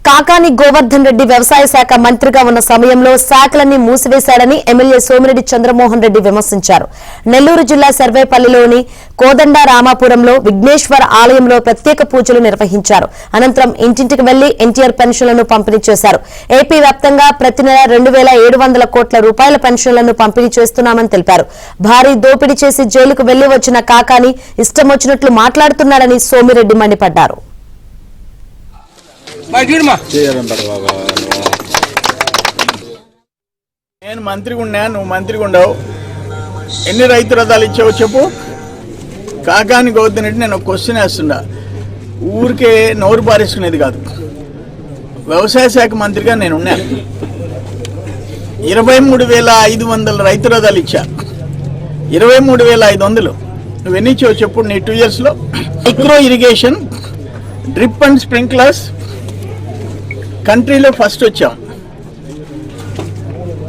కాకాని గోవర్ధన్ రెడ్డి వ్యవసాయ శాఖ మంత్రిగా ఉన్న సమయంలో శాఖలన్నీ మూసివేశాడని ఎమ్మెల్యే సోమిరెడ్డి చంద్రమోహన్ రెడ్డి విమర్శించారు. నెల్లూరు జిల్లా సర్వేపల్లిలోని కోదండ రామాపురంలో విఘ్నేశ్వర ఆలయంలో ప్రత్యేక పూజలు నిర్వహించారు. అనంతరం ఇంటింటికి వెళ్లి ఎన్టీఆర్ పెన్షన్లను పంపిణీ చేశారు. ఏపీ వ్యాప్తంగా ప్రతి నెల 2,700 కోట్ల రూపాయల పెన్షన్లను పంపిణీ చేస్తున్నామని తెలిపారు. భారీ దోపిడీ చేసి జైలుకు వెళ్లి వచ్చిన కాకాని ఇష్టం వచ్చినట్లు మాట్లాడుతున్నాడని సోమిరెడ్డి మండిపడ్డారు. నేను మంత్రిగా ఉన్నా, నువ్వు మంత్రిగా ఉండవు. ఎన్ని రైతు రథాలు ఇచ్చావో చెప్పు. కాకాని గోవర్ధన్ రెడ్డి నేను ఒక క్వశ్చన్ వేస్తున్నా, ఊరికే నోరు పారేసుకునేది కాదు. వ్యవసాయ శాఖ మంత్రిగా నేను ఉన్నా. 23,500 రైతు రథాలు ఇచ్చా. 23,500 నువ్వు ఎన్ని ఇచ్చావు చెప్పు నీ 2 yearsలో. Micro irrigation, drip and sprinklers కంట్రీలో ఫస్ట్ వచ్చాం.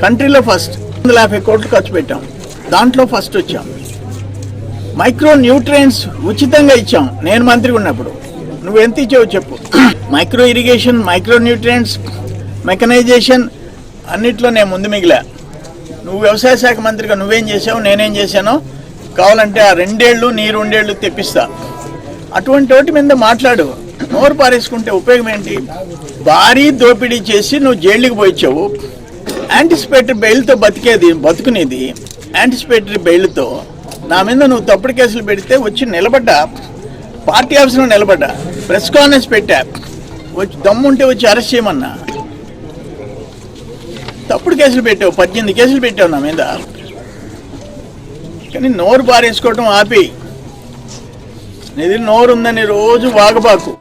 కంట్రీలో ఫస్ట్ 150 కోట్లు ఖర్చు పెట్టాం, దాంట్లో ఫస్ట్ వచ్చాం. మైక్రో న్యూట్రియంట్స్ ఉచితంగా ఇచ్చాం నేను మంత్రిగా ఉన్నప్పుడు. నువ్వు ఎంత ఇచ్చావు చెప్పు. Micro irrigation, micro nutrients, mechanisation అన్నిట్లో నేను ముందు మిగిలా. నువ్వు వ్యవసాయ శాఖ మంత్రిగా నువ్వేం చేసావు, నేనేం చేశానో కావాలంటే ఆ 2 ఏళ్ళు నీ 2 ఏళ్ళు తెప్పిస్తా. అటువంటి వాటి మీద మాట్లాడు. నోరు పారేసుకుంటే ఉపయోగం ఏంటి? భారీ దోపిడీ చేసి నువ్వు జైలుకి పోయిచ్చావు. యాంటిసిపేటరీ బెయిల్తో బతుకునేది యాంటిసిపేటరీ బెయిల్తో నా మీద నువ్వు తప్పుడు కేసులు పెడితే వచ్చి నిలబడ్డా, పార్టీ ఆఫీస్లో నిలబడ్డా, ప్రెస్ కాన్ఫరెన్స్ పెట్టా, వచ్చి దమ్ముంటే వచ్చి అరెస్ట్ చేయమన్నా. తప్పుడు కేసులు పెట్టావు, 18 కేసులు పెట్టావు నా మీద. కానీ నోరు పారేసుకోవటం ఆపి, నీది నోరు ఉందని రోజు వాగబాకు.